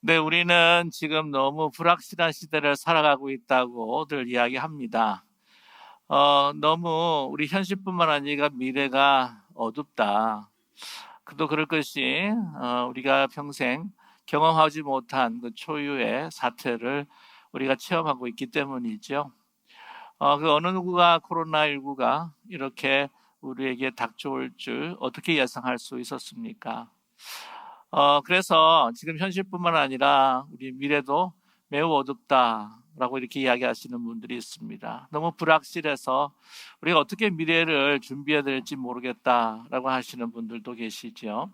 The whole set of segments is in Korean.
네, 우리는 지금 너무 불확실한 시대를 살아가고 있다고들 이야기합니다. 너무 우리 현실뿐만 아니라 미래가 어둡다. 그도 그럴 것이 우리가 평생 경험하지 못한 그 초유의 사태를 우리가 체험하고 있기 때문이죠. 그 어느 누구가 코로나19가 이렇게 우리에게 닥쳐올 줄 어떻게 예상할 수 있었습니까? 그래서 지금 현실뿐만 아니라 우리 미래도 매우 어둡다라고 이렇게 이야기하시는 분들이 있습니다. 너무 불확실해서 우리가 어떻게 미래를 준비해야 될지 모르겠다라고 하시는 분들도 계시죠.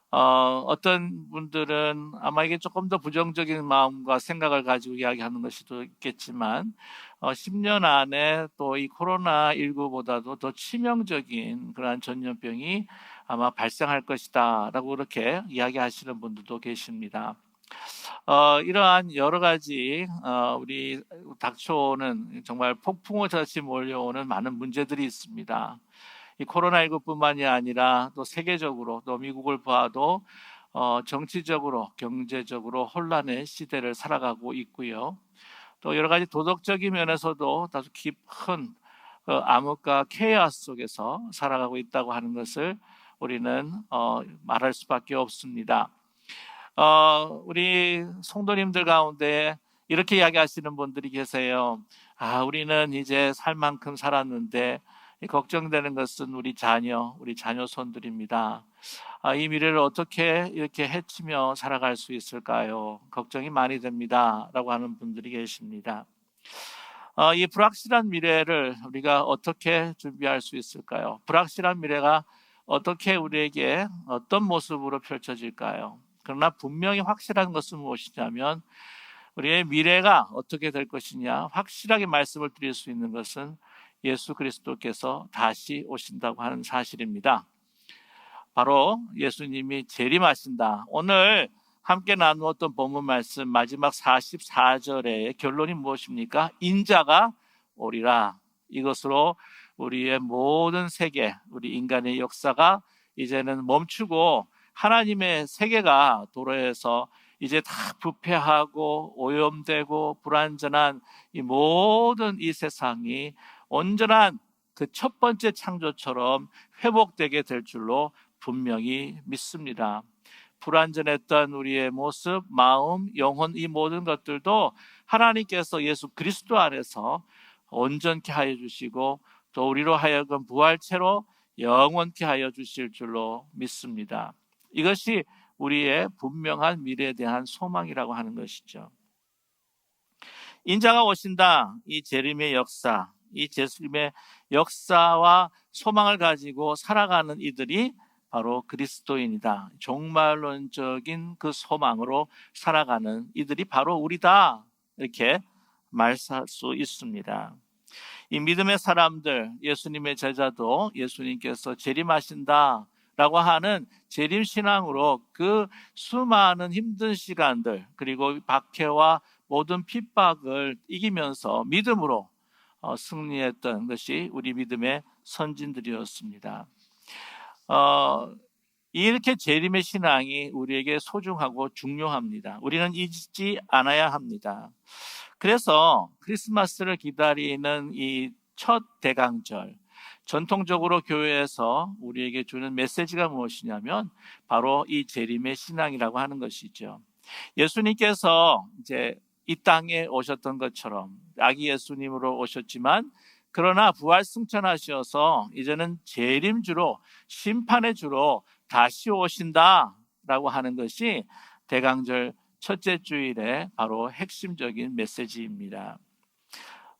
어떤 분들은 아마 이게 조금 더 부정적인 마음과 생각을 가지고 이야기하는 것이 또 있겠지만, 10년 안에 또 이 코로나19보다도 더 치명적인 그러한 전염병이 아마 발생할 것이다 라고 그렇게 이야기하시는 분들도 계십니다. 이러한 여러 가지 우리 닥쳐오는 정말 폭풍우같이 몰려오는 많은 문제들이 있습니다. 이 코로나19뿐만이 아니라 또 세계적으로 또 미국을 봐도 정치적으로 경제적으로 혼란의 시대를 살아가고 있고요. 또 여러 가지 도덕적인 면에서도 다소 깊은 암흑과 케이오스 속에서 살아가고 있다고 하는 것을 우리는 말할 수밖에 없습니다. 우리 성도님들 가운데 이렇게 이야기하시는 분들이 계세요. 우리는 이제 살 만큼 살았는데 걱정되는 것은 우리 자녀손들입니다. 이 미래를 어떻게 이렇게 헤치며 살아갈 수 있을까요? 걱정이 많이 됩니다. 라고 하는 분들이 계십니다. 이 불확실한 미래를 우리가 어떻게 준비할 수 있을까요? 불확실한 미래가 어떻게 우리에게 어떤 모습으로 펼쳐질까요? 그러나 분명히 확실한 것은 무엇이냐면 우리의 미래가 어떻게 될 것이냐 확실하게 말씀을 드릴 수 있는 것은 예수 그리스도께서 다시 오신다고 하는 사실입니다. 바로 예수님이 재림하신다. 오늘 함께 나누었던 본문 말씀 마지막 44절의 결론이 무엇입니까? 인자가 오리라. 이것으로 우리의 모든 세계, 우리 인간의 역사가 이제는 멈추고 하나님의 세계가 도래해서 이제 다 부패하고 오염되고 불완전한 이 모든 이 세상이 온전한 그 첫 번째 창조처럼 회복되게 될 줄로 분명히 믿습니다. 불완전했던 우리의 모습, 마음, 영혼 이 모든 것들도 하나님께서 예수 그리스도 안에서 온전케 하여 주시고 또 우리로 하여금 부활체로 영원케 하여 주실 줄로 믿습니다. 이것이 우리의 분명한 미래에 대한 소망이라고 하는 것이죠. 인자가 오신다. 이 재림의 역사, 이 재림의 역사와 소망을 가지고 살아가는 이들이 바로 그리스도인이다. 종말론적인 그 소망으로 살아가는 이들이 바로 우리다. 이렇게 말할 수 있습니다. 이 믿음의 사람들, 예수님의 제자도 예수님께서 재림하신다 라고 하는 재림신앙으로 그 수많은 힘든 시간들 그리고 박해와 모든 핍박을 이기면서 믿음으로 승리했던 것이 우리 믿음의 선진들이었습니다. 이렇게 재림의 신앙이 우리에게 소중하고 중요합니다. 우리는 잊지 않아야 합니다. 그래서 크리스마스를 기다리는 이 첫 대강절, 전통적으로 교회에서 우리에게 주는 메시지가 무엇이냐면 바로 이 재림의 신앙이라고 하는 것이죠. 예수님께서 이제 이 땅에 오셨던 것처럼 아기 예수님으로 오셨지만 그러나 부활 승천하셔서 이제는 재림주로 심판의 주로 다시 오신다라고 하는 것이 대강절 첫째 주일의 바로 핵심적인 메시지입니다.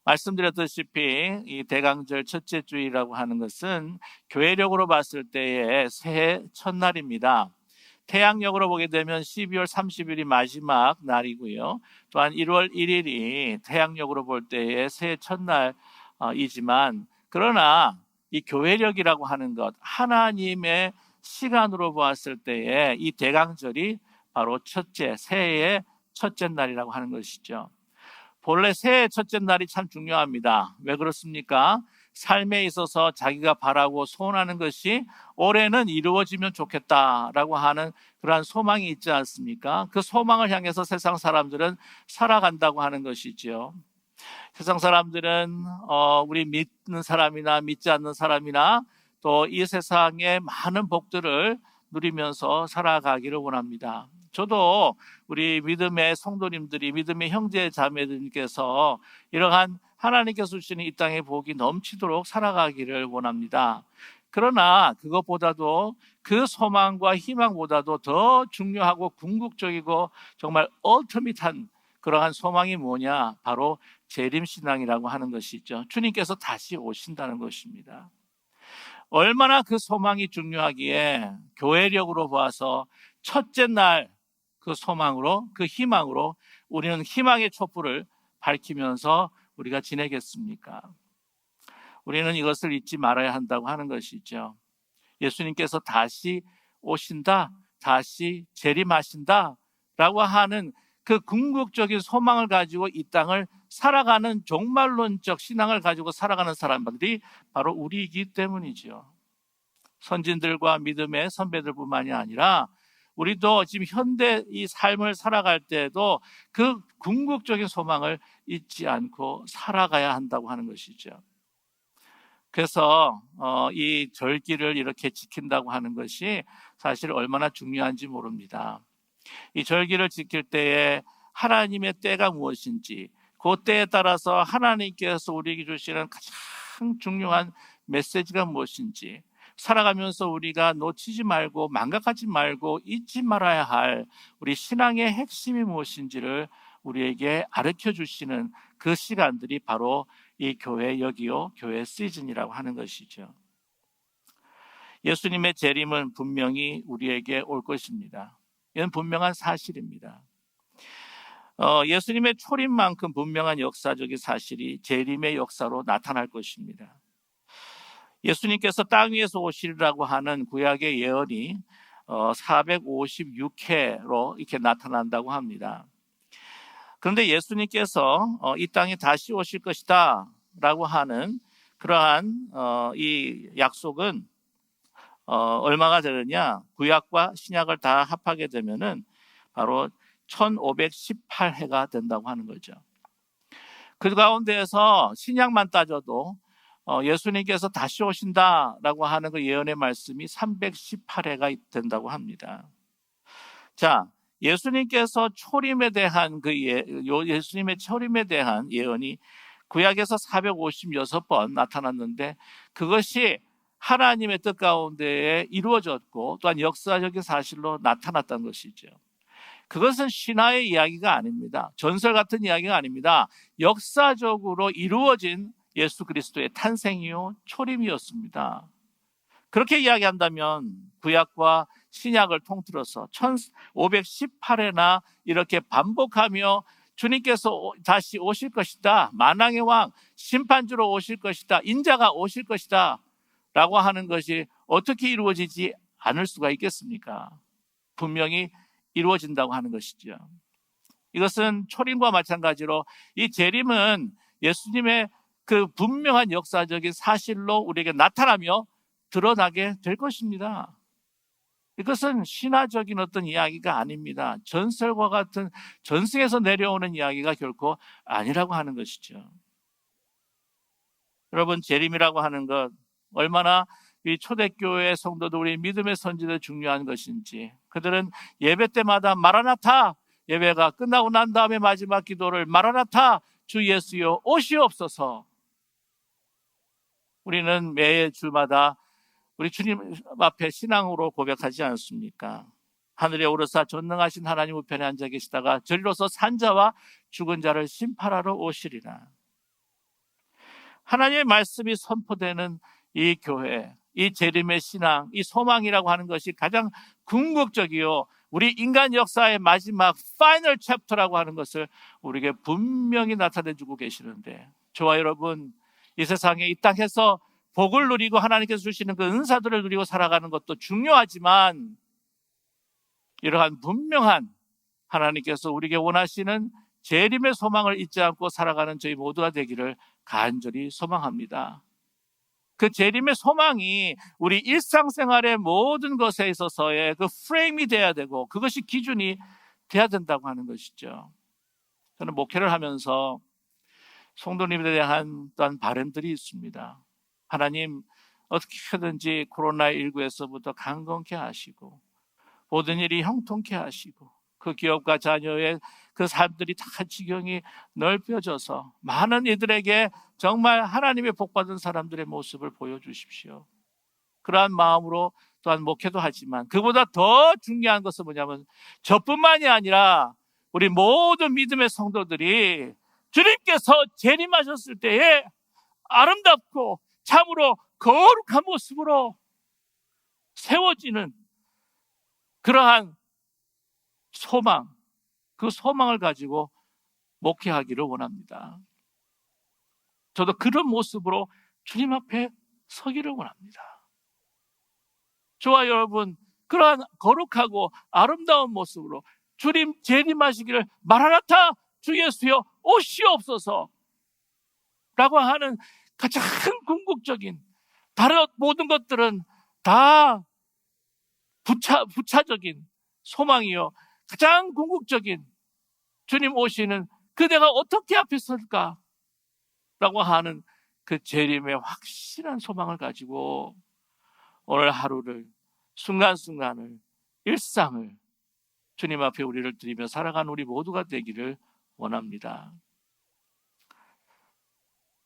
말씀드렸다시피 이 대강절 첫째 주일이라고 하는 것은 교회력으로 봤을 때의 새해 첫날입니다. 태양력으로 보게 되면 12월 30일이 마지막 날이고요. 또한 1월 1일이 태양력으로 볼 때의 새해 첫날이지만 그러나 이 교회력이라고 하는 것, 하나님의 시간으로 보았을 때의 이 대강절이 바로 새해의 첫째 날이라고 하는 것이죠. 본래 새해 첫째 날이 참 중요합니다. 왜 그렇습니까? 삶에 있어서 자기가 바라고 소원하는 것이 올해는 이루어지면 좋겠다라고 하는 그러한 소망이 있지 않습니까? 그 소망을 향해서 세상 사람들은 살아간다고 하는 것이지요. 세상 사람들은 우리 믿는 사람이나 믿지 않는 사람이나 또 이 세상의 많은 복들을 누리면서 살아가기를 원합니다. 저도 우리 믿음의 성도님들이, 믿음의 형제 자매들께서 이러한 하나님께서 주시는 이 땅의 복이 넘치도록 살아가기를 원합니다. 그러나 그것보다도, 그 소망과 희망보다도 더 중요하고 궁극적이고 정말 얼티밋한 그러한 소망이 뭐냐? 바로 재림신앙이라고 하는 것이죠. 주님께서 다시 오신다는 것입니다. 얼마나 그 소망이 중요하기에 교회력으로 봐서 첫째 날 그 소망으로, 그 희망으로 우리는 희망의 촛불을 밝히면서 우리가 지내겠습니까? 우리는 이것을 잊지 말아야 한다고 하는 것이죠. 예수님께서 다시 오신다, 다시 재림하신다 라고 하는 그 궁극적인 소망을 가지고 이 땅을 살아가는 종말론적 신앙을 가지고 살아가는 사람들이 바로 우리이기 때문이죠. 선진들과 믿음의 선배들뿐만이 아니라 우리도 지금 현대 이 삶을 살아갈 때에도 그 궁극적인 소망을 잊지 않고 살아가야 한다고 하는 것이죠. 그래서 이 절기를 이렇게 지킨다고 하는 것이 사실 얼마나 중요한지 모릅니다. 이 절기를 지킬 때에 하나님의 때가 무엇인지, 그 때에 따라서 하나님께서 우리에게 주시는 가장 중요한 메시지가 무엇인지, 살아가면서 우리가 놓치지 말고 망각하지 말고 잊지 말아야 할 우리 신앙의 핵심이 무엇인지를 우리에게 가르쳐 주시는 그 시간들이 바로 이 교회 여기요, 교회 시즌이라고 하는 것이죠. 예수님의 재림은 분명히 우리에게 올 것입니다. 이건 분명한 사실입니다. 예수님의 초림만큼 분명한 역사적인 사실이 재림의 역사로 나타날 것입니다. 예수님께서 땅 위에서 오시리라고 하는 구약의 예언이 456회로 이렇게 나타난다고 합니다. 그런데 예수님께서 이 땅에 다시 오실 것이다 라고 하는 그러한 이 약속은 얼마가 되느냐? 구약과 신약을 다 합하게 되면은 바로 1518회가 된다고 하는 거죠. 그 가운데에서 신약만 따져도 예수님께서 다시 오신다라고 하는 그 예언의 말씀이 318회가 된다고 합니다. 자, 예수님께서 초림에 대한 예수님의 초림에 대한 예언이 구약에서 456번 나타났는데 그것이 하나님의 뜻 가운데에 이루어졌고 또한 역사적인 사실로 나타났다는 것이죠. 그것은 신화의 이야기가 아닙니다. 전설 같은 이야기가 아닙니다. 역사적으로 이루어진 예수 그리스도의 탄생이요 초림이었습니다. 그렇게 이야기한다면 구약과 신약을 통틀어서 1518회나 이렇게 반복하며 주님께서 다시 오실 것이다, 만왕의 왕 심판주로 오실 것이다, 인자가 오실 것이다 라고 하는 것이 어떻게 이루어지지 않을 수가 있겠습니까? 분명히 이루어진다고 하는 것이죠. 이것은 초림과 마찬가지로 이 재림은 예수님의 그 분명한 역사적인 사실로 우리에게 나타나며 드러나게 될 것입니다. 이것은 신화적인 어떤 이야기가 아닙니다. 전설과 같은 전승에서 내려오는 이야기가 결코 아니라고 하는 것이죠. 여러분, 재림이라고 하는 것 얼마나 이 초대교회 성도들, 우리 믿음의 선지자들 중요한 것인지, 그들은 예배 때마다 마라나타, 예배가 끝나고 난 다음에 마지막 기도를 마라나타 주 예수여 오시옵소서. 우리는 매 주마다 우리 주님 앞에 신앙으로 고백하지 않습니까? 하늘에 오르사 전능하신 하나님 우편에 앉아 계시다가 저리로서 산자와 죽은 자를 심판하러 오시리라. 하나님의 말씀이 선포되는 이 교회, 이 재림의 신앙, 이 소망이라고 하는 것이 가장 궁극적이요, 우리 인간 역사의 마지막 파이널 챕터라고 하는 것을 우리에게 분명히 나타내주고 계시는데, 저와 여러분 이 세상에 이 땅에서 복을 누리고 하나님께서 주시는 그 은사들을 누리고 살아가는 것도 중요하지만, 이러한 분명한 하나님께서 우리에게 원하시는 재림의 소망을 잊지 않고 살아가는 저희 모두가 되기를 간절히 소망합니다. 그 재림의 소망이 우리 일상생활의 모든 것에 있어서의 그 프레임이 돼야 되고 그것이 기준이 돼야 된다고 하는 것이죠. 저는 목회를 하면서 성도님에 대한 또한 바람들이 있습니다. 하나님, 어떻게든지 코로나19에서부터 강건케 하시고 모든 일이 형통케 하시고 그 기업과 자녀의 그 삶들이 다 지경이 넓혀져서 많은 이들에게 정말 하나님의 복받은 사람들의 모습을 보여주십시오. 그러한 마음으로 또한 목회도 하지만 그보다 더 중요한 것은 뭐냐면 저뿐만이 아니라 우리 모든 믿음의 성도들이 주님께서 재림하셨을 때에 아름답고 참으로 거룩한 모습으로 세워지는 그러한 소망, 그 소망을 가지고 목회하기를 원합니다. 저도 그런 모습으로 주님 앞에 서기를 원합니다. 저와 여러분, 그러한 거룩하고 아름다운 모습으로 주님 재림하시기를 마라나타 주 예수여 오시옵소서 라고 하는 가장 궁극적인, 다른 모든 것들은 다 부차적인 소망이요, 가장 궁극적인 주님 오시는 그대가 어떻게 앞에 설까 라고 하는 그 재림의 확실한 소망을 가지고 오늘 하루를, 순간순간을, 일상을 주님 앞에 우리를 드리며 살아가는 우리 모두가 되기를 원합니다.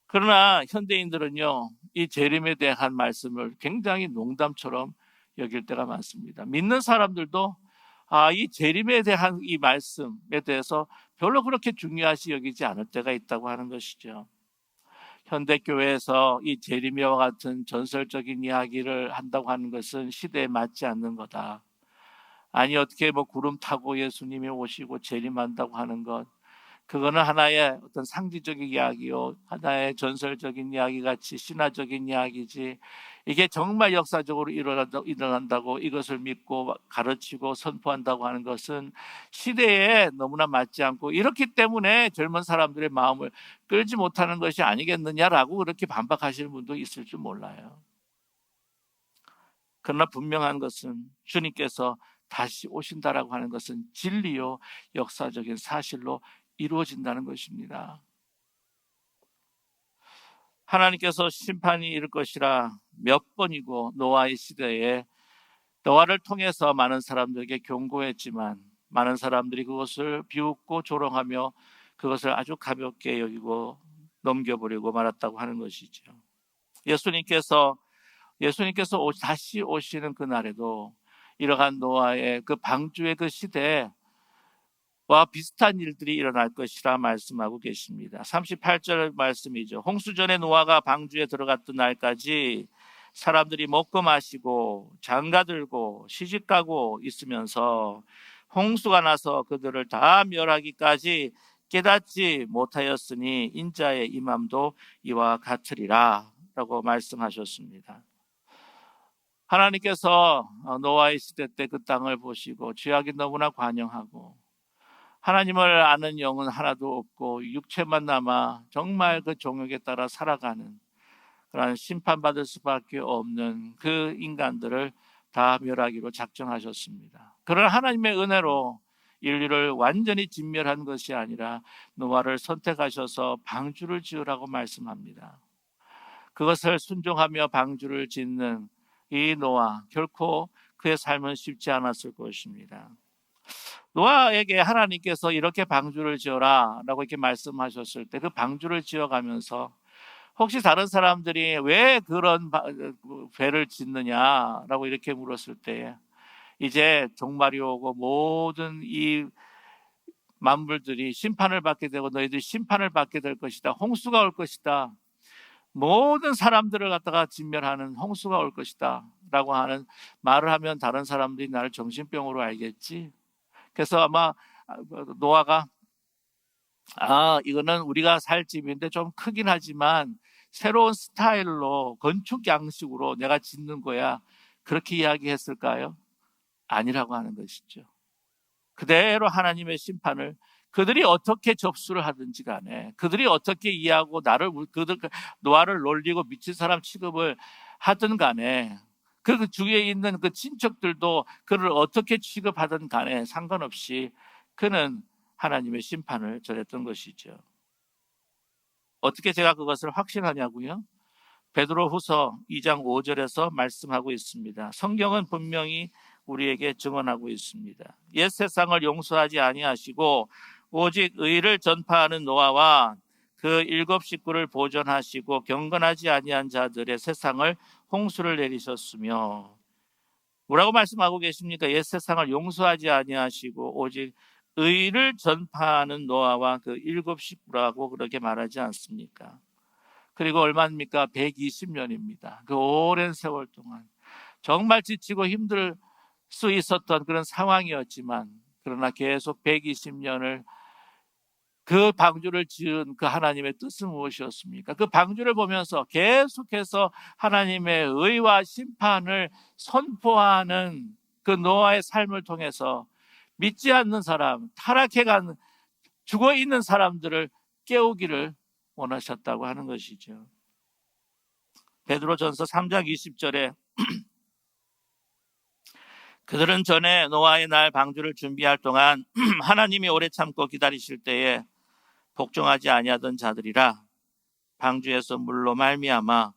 그러나 현대인들은요, 이 재림에 대한 말씀을 굉장히 농담처럼 여길 때가 많습니다. 믿는 사람들도 이 재림에 대한 이 말씀에 대해서 별로 그렇게 중요하시 여기지 않을 때가 있다고 하는 것이죠. 현대교회에서 이 재림과 같은 전설적인 이야기를 한다고 하는 것은 시대에 맞지 않는 거다. 아니, 어떻게 구름 타고 예수님이 오시고 재림한다고 하는 것, 그거는 하나의 어떤 상징적인 이야기요, 하나의 전설적인 이야기 같이 신화적인 이야기지, 이게 정말 역사적으로 일어난다고 이것을 믿고 가르치고 선포한다고 하는 것은 시대에 너무나 맞지 않고, 이렇기 때문에 젊은 사람들의 마음을 끌지 못하는 것이 아니겠느냐라고 그렇게 반박하시는 분도 있을 줄 몰라요. 그러나 분명한 것은 주님께서 다시 오신다라고 하는 것은 진리요, 역사적인 사실로 이루어진다는 것입니다. 하나님께서 심판이 이를 것이라 몇 번이고 노아의 시대에 노아를 통해서 많은 사람들에게 경고했지만 많은 사람들이 그것을 비웃고 조롱하며 그것을 아주 가볍게 여기고 넘겨버리고 말았다고 하는 것이죠. 예수님께서 다시 오시는 그날에도 이러한 노아의 그 방주의 그 시대에 와 비슷한 일들이 일어날 것이라 말씀하고 계십니다. 38절 말씀이죠. 홍수전에 노아가 방주에 들어갔던 날까지 사람들이 먹고 마시고 장가들고 시집가고 있으면서 홍수가 나서 그들을 다 멸하기까지 깨닫지 못하였으니 인자의 임함도 이와 같으리라 라고 말씀하셨습니다. 하나님께서 노아의 시대 때 그 땅을 보시고 죄악이 너무나 관영하고 하나님을 아는 영은 하나도 없고 육체만 남아 정말 그 종욕에 따라 살아가는 그런 심판받을 수밖에 없는 그 인간들을 다 멸하기로 작정하셨습니다. 그러나 하나님의 은혜로 인류를 완전히 진멸한 것이 아니라 노아를 선택하셔서 방주를 지으라고 말씀합니다. 그것을 순종하며 방주를 짓는 이 노아, 결코 그의 삶은 쉽지 않았을 것입니다. 노아에게 하나님께서 이렇게 방주를 지어라 라고 이렇게 말씀하셨을 때 그 방주를 지어가면서 혹시 다른 사람들이 왜 그런 배를 짓느냐라고 이렇게 물었을 때 이제 종말이 오고 모든 이 만물들이 심판을 받게 되고 너희들이 심판을 받게 될 것이다. 홍수가 올 것이다. 모든 사람들을 갖다가 진멸하는 홍수가 올 것이다 라고 하는 말을 하면 다른 사람들이 나를 정신병으로 알겠지. 그래서 아마 노아가 이거는 우리가 살 집인데 좀 크긴 하지만 새로운 스타일로 건축 양식으로 내가 짓는 거야, 그렇게 이야기했을까요? 아니라고 하는 것이죠. 그대로 하나님의 심판을 그들이 어떻게 접수를 하든지 간에, 그들이 어떻게 이해하고 노아를 놀리고 미친 사람 취급을 하든 간에, 그 주위에 있는 그 친척들도 그를 어떻게 취급하든 간에 상관없이 그는 하나님의 심판을 전했던 것이죠. 어떻게 제가 그것을 확신하냐고요? 베드로후서 2장 5절에서 말씀하고 있습니다. 성경은 분명히 우리에게 증언하고 있습니다. 옛 세상을 용서하지 아니하시고 오직 의를 전파하는 노아와 그 7식구를 보존하시고 경건하지 아니한 자들의 세상을 홍수를 내리셨으며, 뭐라고 말씀하고 계십니까? 옛 세상을 용서하지 아니하시고 오직 의를 전파하는 노아와 그 7식구라고 그렇게 말하지 않습니까? 그리고 얼마입니까? 120년입니다. 그 오랜 세월 동안 정말 지치고 힘들 수 있었던 그런 상황이었지만, 그러나 계속 120년을 그 방주를 지은 그 하나님의 뜻은 무엇이었습니까? 그 방주를 보면서 계속해서 하나님의 의와 심판을 선포하는 그 노아의 삶을 통해서 믿지 않는 사람, 타락해간 죽어있는 사람들을 깨우기를 원하셨다고 하는 것이죠. 베드로전서 3장 20절에 그들은 전에 노아의 날 방주를 준비할 동안 하나님이 오래 참고 기다리실 때에 복종하지 아니하던 자들이라, 방주에서 물로 말미암아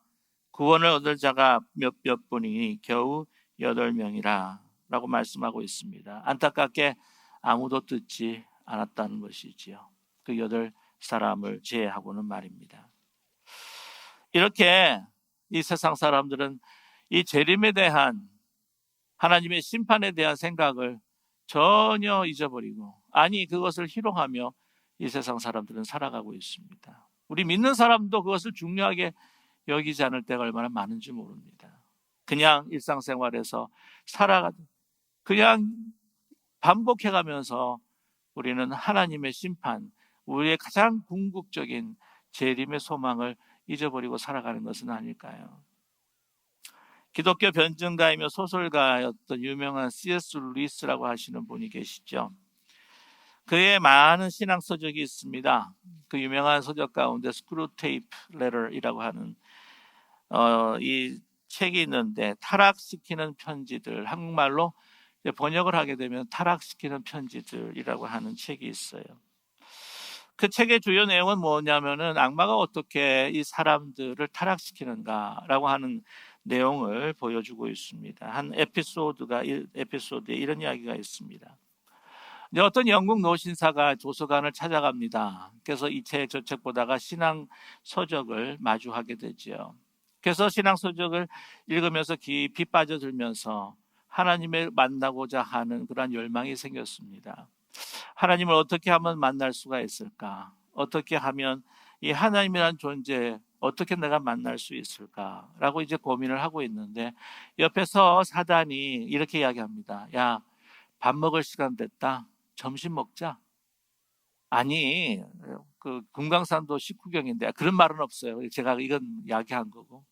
구원을 얻을 자가 몇 분이니 겨우 8명이라 라고 말씀하고 있습니다. 안타깝게 아무도 듣지 않았다는 것이지요. 그 8사람을 제외하고는 말입니다. 이렇게 이 세상 사람들은 이 재림에 대한, 하나님의 심판에 대한 생각을 전혀 잊어버리고, 아니 그것을 희롱하며 이 세상 사람들은 살아가고 있습니다. 우리 믿는 사람도 그것을 중요하게 여기지 않을 때가 얼마나 많은지 모릅니다. 그냥 일상생활에서 그냥 반복해가면서 우리는 하나님의 심판, 우리의 가장 궁극적인 재림의 소망을 잊어버리고 살아가는 것은 아닐까요? 기독교 변증가이며 소설가였던 유명한 C.S. 루이스라고 하시는 분이 계시죠. 그의 많은 신앙 서적이 있습니다. 그 유명한 서적 가운데 스크루테이프 레터이라고 하는 이 책이 있는데, 타락시키는 편지들, 한국말로 번역을 하게 되면 타락시키는 편지들이라고 하는 책이 있어요. 그 책의 주요 내용은 뭐냐면은 악마가 어떻게 이 사람들을 타락시키는가라고 하는 내용을 보여주고 있습니다. 한 에피소드에 이런 이야기가 있습니다. 어떤 영국 노신사가 도서관을 찾아갑니다. 그래서 이 책 저 책 보다가 신앙 서적을 마주하게 되죠. 그래서 신앙 서적을 읽으면서 깊이 빠져들면서 하나님을 만나고자 하는 그러한 열망이 생겼습니다. 하나님을 어떻게 하면 만날 수가 있을까? 어떻게 하면 이 하나님이란 존재 어떻게 내가 만날 수 있을까라고 이제 고민을 하고 있는데, 옆에서 사단이 이렇게 이야기합니다. 야, 밥 먹을 시간 됐다. 점심 먹자. 아니, 그 금강산도 식후경인데 그런 말은 없어요. 제가 이건 이야기한 거고.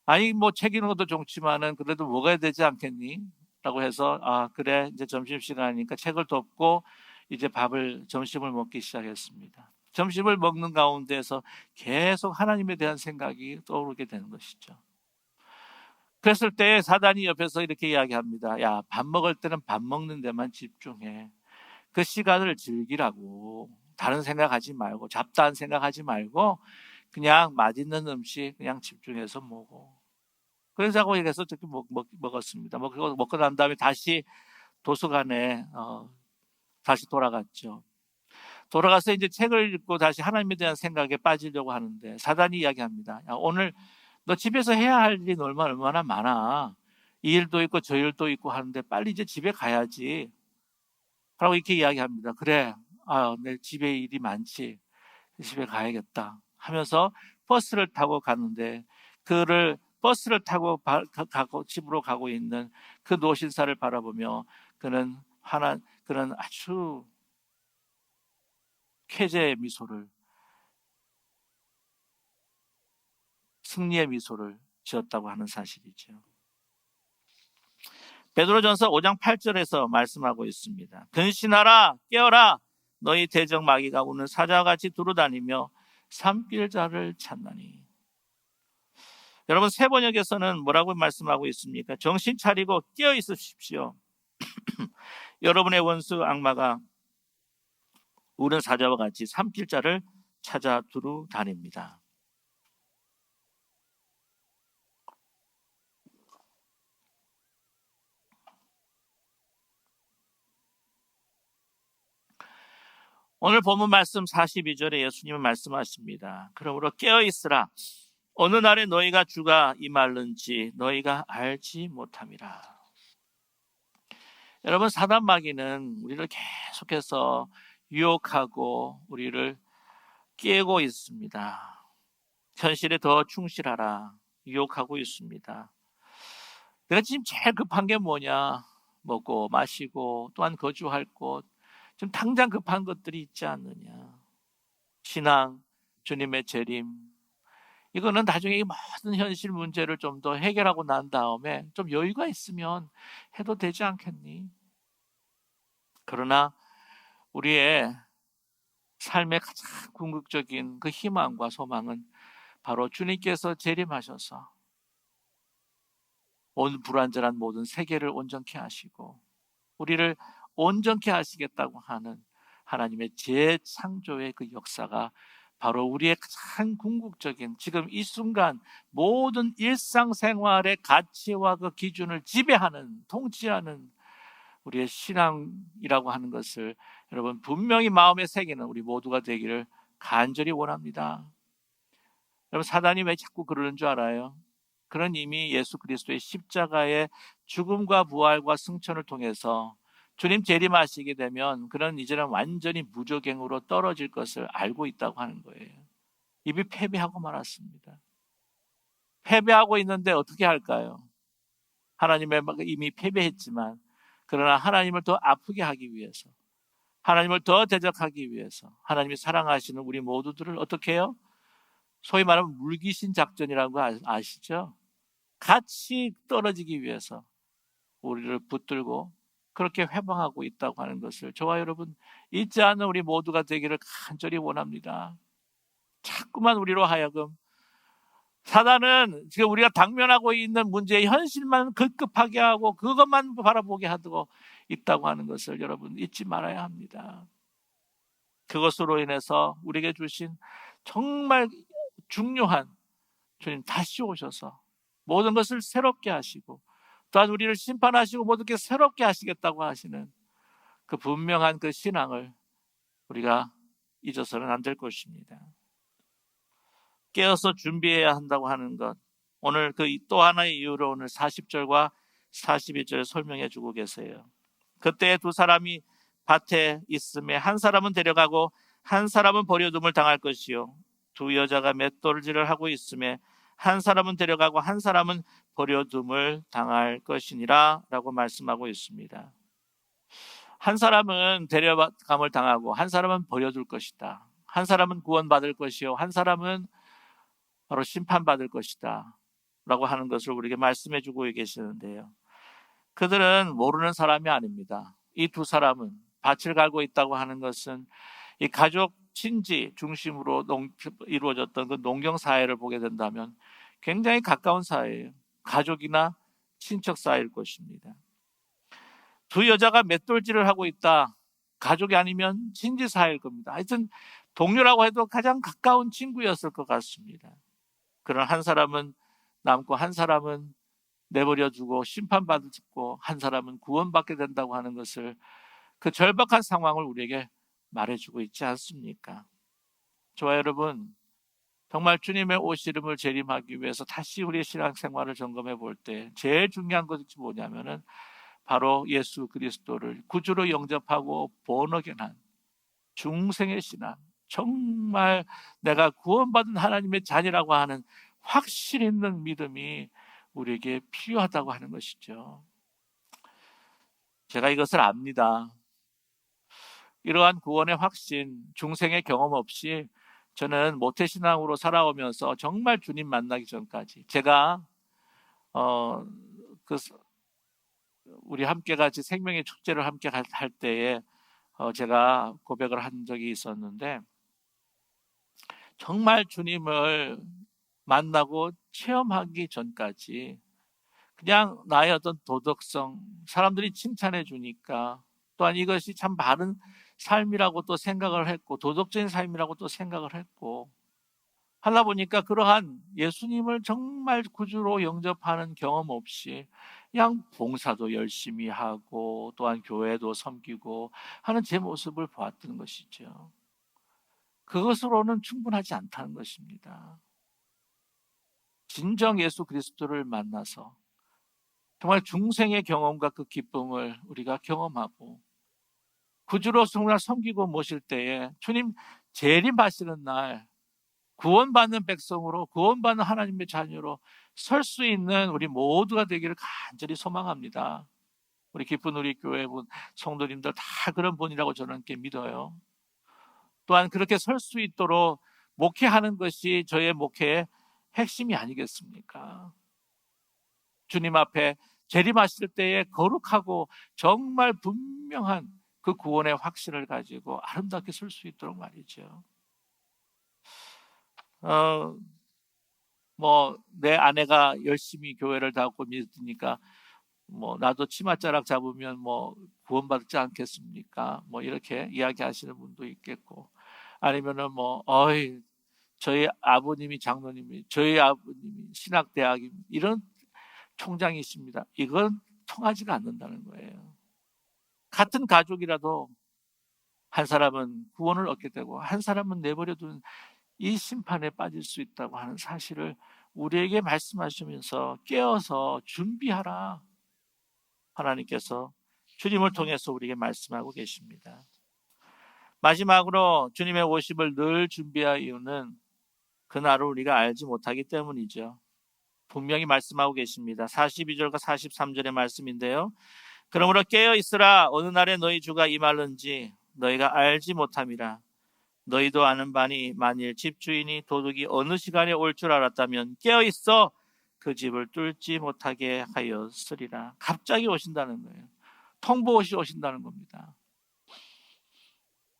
아니 뭐 책 읽는 것도 좋지만은 그래도 먹어야 되지 않겠니? 라고 해서, 아 그래, 이제 점심시간이니까 책을 덮고 이제 점심을 먹기 시작했습니다. 점심을 먹는 가운데서 계속 하나님에 대한 생각이 떠오르게 되는 것이죠. 그랬을 때 사단이 옆에서 이렇게 이야기합니다. 야, 밥 먹을 때는 밥 먹는 데만 집중해. 그 시간을 즐기라고. 다른 생각하지 말고, 잡다한 생각하지 말고 그냥 맛있는 음식 그냥 집중해서 먹어. 그래서 얘기해서 저렇게 먹었습니다. 먹고 난 다음에 다시 도서관에 다시 돌아갔죠. 돌아가서 이제 책을 읽고 다시 하나님에 대한 생각에 빠지려고 하는데, 사단이 이야기합니다. 야, 오늘 너 집에서 해야 할 일이 얼마나 많아. 이 일도 있고 저 일도 있고 하는데 빨리 이제 집에 가야지. 라고 이렇게 이야기합니다. 그래, 내 집에 일이 많지. 집에 가야겠다 하면서 버스를 타고 가는데, 버스를 타고 집으로 가고 있는 그 노신사를 바라보며 그는 아주 쾌재의 미소를, 승리의 미소를 지었다고 하는 사실이죠. 베드로전서 5장 8절에서 말씀하고 있습니다. 근신하라, 깨어라, 너희 대적 마귀가 우는 사자와 같이 두루다니며 삼킬 자를 찾나니. 여러분, 세 번역에서는 뭐라고 말씀하고 있습니까? 정신 차리고 깨어 있으십시오. 여러분의 원수 악마가 우는 사자와 같이 삼킬 자를 찾아 두루다닙니다. 오늘 본문 말씀 42절에 예수님은 말씀하십니다. 그러므로 깨어있으라. 어느 날에 너희가 주가 임할는지 너희가 알지 못함이라. 여러분, 사단 마귀는 우리를 계속해서 유혹하고 우리를 깨고 있습니다. 현실에 더 충실하라 유혹하고 있습니다. 내가 지금 제일 급한 게 뭐냐? 먹고 마시고 또한 거주할 곳, 지금 당장 급한 것들이 있지 않느냐? 신앙, 주님의 재림, 이거는 나중에 이 모든 현실 문제를 좀 더 해결하고 난 다음에 좀 여유가 있으면 해도 되지 않겠니? 그러나 우리의 삶의 가장 궁극적인 그 희망과 소망은 바로 주님께서 재림하셔서 온 불완전한 모든 세계를 온전케 하시고 우리를 온전케 하시겠다고 하는 하나님의 재창조의 그 역사가 바로 우리의 가장 궁극적인 지금 이 순간 모든 일상생활의 가치와 그 기준을 지배하는, 통치하는 우리의 신앙이라고 하는 것을 여러분 분명히 마음에 새기는 우리 모두가 되기를 간절히 원합니다. 여러분, 사단이 왜 자꾸 그러는 줄 알아요? 그런 이미 예수 그리스도의 십자가의 죽음과 부활과 승천을 통해서 주님 재림하시게 되면 그런 이제는 완전히 무저갱으로 떨어질 것을 알고 있다고 하는 거예요. 이미 패배하고 말았습니다. 패배하고 있는데 어떻게 할까요? 하나님의 이미 패배했지만 그러나 하나님을 더 아프게 하기 위해서, 하나님을 더 대적하기 위해서 하나님이 사랑하시는 우리 모두들을 어떻게 해요? 소위 말하면 물귀신 작전이라고 아시죠? 같이 떨어지기 위해서 우리를 붙들고 그렇게 회방하고 있다고 하는 것을 저와 여러분 잊지 않는 우리 모두가 되기를 간절히 원합니다. 자꾸만 우리로 하여금 사단은 지금 우리가 당면하고 있는 문제의 현실만 급급하게 하고 그것만 바라보게 하고 있다고 하는 것을 여러분 잊지 말아야 합니다. 그것으로 인해서 우리에게 주신 정말 중요한 주님 다시 오셔서 모든 것을 새롭게 하시고 또한 우리를 심판하시고 모든 게 새롭게 하시겠다고 하시는 그 분명한 그 신앙을 우리가 잊어서는 안 될 것입니다. 깨어서 준비해야 한다고 하는 것, 오늘 그 또 하나의 이유로 오늘 40절과 41절 설명해 주고 계세요. 그때 두 사람이 밭에 있음에 한 사람은 데려가고 한 사람은 버려둠을 당할 것이요 두 여자가 맷돌질을 하고 있음에 한 사람은 데려가고 한 사람은 버려둠을 당할 것이니라 라고 말씀하고 있습니다. 한 사람은 데려감을 당하고 한 사람은 버려둘 것이다. 한 사람은 구원받을 것이요 한 사람은 바로 심판받을 것이다 라고 하는 것을 우리에게 말씀해 주고 계시는데요. 그들은 모르는 사람이 아닙니다. 이 두 사람은 밭을 갈고 있다고 하는 것은 이 가족 친지 중심으로 이루어졌던 그 농경 사회를 보게 된다면 굉장히 가까운 사회예요. 가족이나 친척 사이일 것입니다. 두 여자가 맷돌질을 하고 있다. 가족이 아니면 친지 사이일 겁니다. 하여튼 동료라고 해도 가장 가까운 친구였을 것 같습니다. 그런 한 사람은 남고 한 사람은 내버려두고 심판받고 한 사람은 구원받게 된다고 하는 것을 그 절박한 상황을 우리에게 말해주고 있지 않습니까? 저와 여러분, 정말 주님의 오시름을 재림하기 위해서 다시 우리의 신앙생활을 점검해 볼 때 제일 중요한 것이 뭐냐면은 바로 예수 그리스도를 구주로 영접하고 본어견한 중생의 신앙, 정말 내가 구원받은 하나님의 자녀라고 하는 확신 있는 믿음이 우리에게 필요하다고 하는 것이죠. 제가 이것을 압니다. 이러한 구원의 확신, 중생의 경험 없이 저는 모태신앙으로 살아오면서 정말 주님 만나기 전까지 제가 우리 함께 같이 생명의 축제를 함께 할 때에 제가 고백을 한 적이 있었는데, 정말 주님을 만나고 체험하기 전까지 그냥 나의 어떤 도덕성, 사람들이 칭찬해 주니까, 또한 이것이 참 바른 삶이라고 또 생각을 했고, 도덕적인 삶이라고 또 생각을 했고, 하다 보니까 그러한 예수님을 정말 구주로 영접하는 경험 없이 그냥 봉사도 열심히 하고, 또한 교회도 섬기고 하는 제 모습을 보았던 것이죠. 그것으로는 충분하지 않다는 것입니다. 진정 예수 그리스도를 만나서 정말 중생의 경험과 그 기쁨을 우리가 경험하고, 구주로 정말 섬기고 모실 때에 주님 재림하시는 날 구원받는 백성으로, 구원받는 하나님의 자녀로 설 수 있는 우리 모두가 되기를 간절히 소망합니다. 우리 기쁜 우리 교회분 성도님들 다 그런 분이라고 저는 이렇게 믿어요. 또한 그렇게 설 수 있도록 목회하는 것이 저의 목회의 핵심이 아니겠습니까? 주님 앞에 재림하실 때에 거룩하고 정말 분명한 그 구원의 확신을 가지고 아름답게 설 수 있도록 말이죠. 내 아내가 열심히 교회를 다니고 믿으니까 나도 치맛자락 잡으면 구원받지 않겠습니까? 이렇게 이야기하시는 분도 있겠고, 아니면은 저희 아버님이 장로님이, 저희 아버님이 신학대학이 이런 총장이십니다. 이건 통하지가 않는다는 거예요. 같은 가족이라도 한 사람은 구원을 얻게 되고 한 사람은 내버려둔 이 심판에 빠질 수 있다고 하는 사실을 우리에게 말씀하시면서 깨어서 준비하라, 하나님께서 주님을 통해서 우리에게 말씀하고 계십니다. 마지막으로 주님의 오심을 늘 준비할 이유는 그날을 우리가 알지 못하기 때문이죠. 분명히 말씀하고 계십니다. 42절과 43절의 말씀인데요. 그러므로 깨어 있으라. 어느 날에 너희 주가 임할는지 너희가 알지 못함이라. 너희도 아는 바니 만일 집주인이 도둑이 어느 시간에 올 줄 알았다면 깨어 있어 그 집을 뚫지 못하게 하였으리라. 갑자기 오신다는 거예요. 통보 없이 오신다는 겁니다.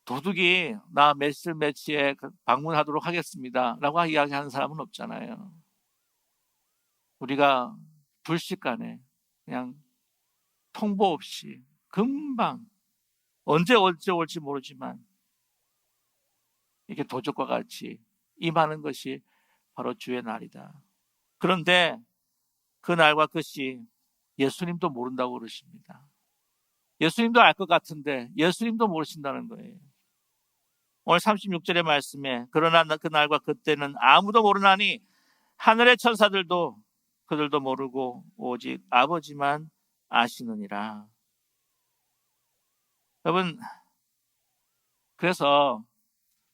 도둑이 나 며칠 며칠에 방문하도록 하겠습니다 라고 이야기하는 사람은 없잖아요. 우리가 불식간에 그냥 통보 없이 금방 언제 올지 모르지만 이게 도적과 같이 임하는 것이 바로 주의 날이다. 그런데 그 날과 그 시 예수님도 모른다고 그러십니다. 예수님도 알 것 같은데 예수님도 모르신다는 거예요. 오늘 36절의 말씀에 그러나 그 날과 그때는 아무도 모르나니 하늘의 천사들도 그들도 모르고 오직 아버지만 아시느니라. 여러분, 그래서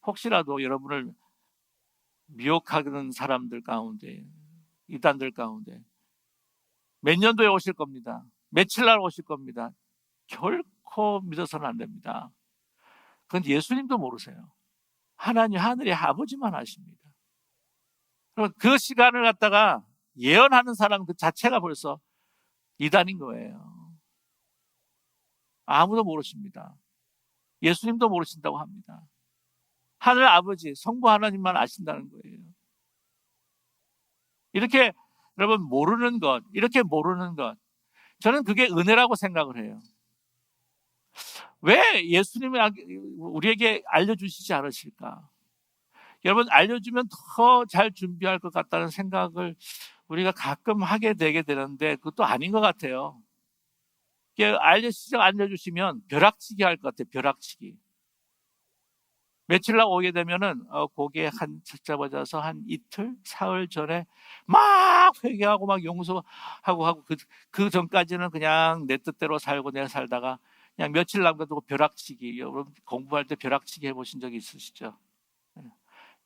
혹시라도 여러분을 미혹하는 사람들 가운데, 이단들 가운데 몇 년도에 오실 겁니다. 며칠 날 오실 겁니다. 결코 믿어서는 안 됩니다. 그건 예수님도 모르세요. 하나님 하늘의 아버지만 아십니다. 그 시간을 갖다가 예언하는 사람 그 자체가 벌써 이단인 거예요. 아무도 모르십니다. 예수님도 모르신다고 합니다. 하늘 아버지, 성부 하나님만 아신다는 거예요. 이렇게 여러분 이렇게 모르는 것, 저는 그게 은혜라고 생각을 해요. 왜 예수님이 우리에게 알려주시지 않으실까? 여러분, 알려주면 더 잘 준비할 것 같다는 생각을 우리가 가끔 하게 되게 되는데 그것도 아닌 것 같아요. 알려주시면 벼락치기 할 것 같아요. 벼락치기. 며칠 날 오게 되면은 거기에 한 잡아져서 한 이틀, 사흘 전에 막 회개하고 막 용서하고 하고 그 전까지는 그냥 내 뜻대로 살고 내가 살다가 그냥 며칠 남겨두고 벼락치기. 여러분 공부할 때 벼락치기 해보신 적이 있으시죠?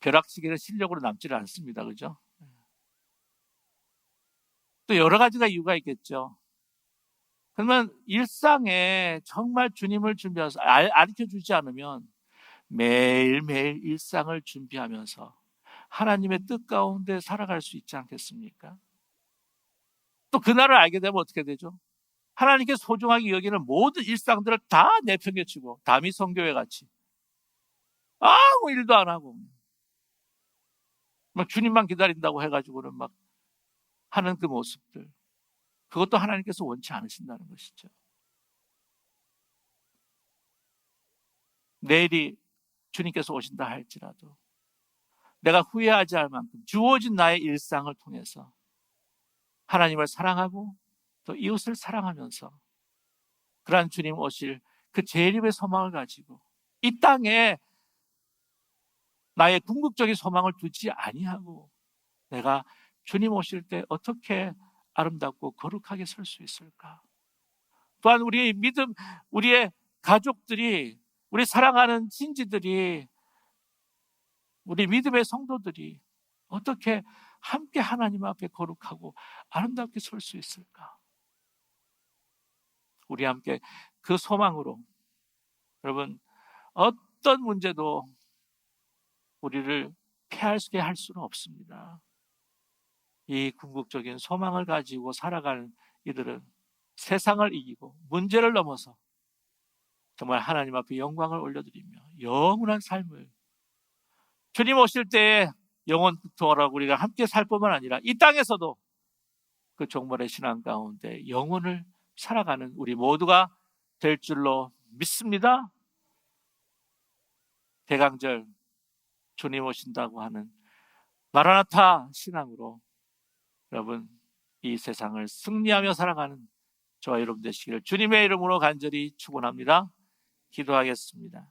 벼락치기는 실력으로 남지를 않습니다. 그죠? 또 여러 가지가 이유가 있겠죠. 그러면 일상에 정말 주님을 준비해서 가르쳐주지 않으면 매일매일 일상을 준비하면서 하나님의 뜻 가운데 살아갈 수 있지 않겠습니까? 또 그날을 알게 되면 어떻게 되죠? 하나님께 소중하게 여기는 모든 일상들을 다 내팽개치고 다미 선교회 같이 아무 일도 안 하고 막 주님만 기다린다고 해가지고는 막 하는 그 모습들, 그것도 하나님께서 원치 않으신다는 것이죠. 내일이 주님께서 오신다 할지라도 내가 후회하지 않을 만큼 주어진 나의 일상을 통해서 하나님을 사랑하고 또 이웃을 사랑하면서 그러한 주님 오실 그 재림의 소망을 가지고 이 땅에 나의 궁극적인 소망을 두지 아니하고 내가 주님 오실 때 어떻게 아름답고 거룩하게 설 수 있을까? 또한 우리의 믿음, 우리의 가족들이, 우리 사랑하는 친지들이, 우리 믿음의 성도들이 어떻게 함께 하나님 앞에 거룩하고 아름답게 설 수 있을까? 우리 함께 그 소망으로, 여러분, 어떤 문제도 우리를 피하게 할 수는 없습니다. 이 궁극적인 소망을 가지고 살아가는 이들은 세상을 이기고 문제를 넘어서 정말 하나님 앞에 영광을 올려드리며 영원한 삶을, 주님 오실 때에 영원토록 우리가 함께 살 뿐만 아니라 이 땅에서도 그 종말의 신앙 가운데 영원을 살아가는 우리 모두가 될 줄로 믿습니다. 대강절 주님 오신다고 하는 마라나타 신앙으로 여러분 이 세상을 승리하며 살아가는 저와 여러분 되시기를 주님의 이름으로 간절히 축원합니다. 기도하겠습니다.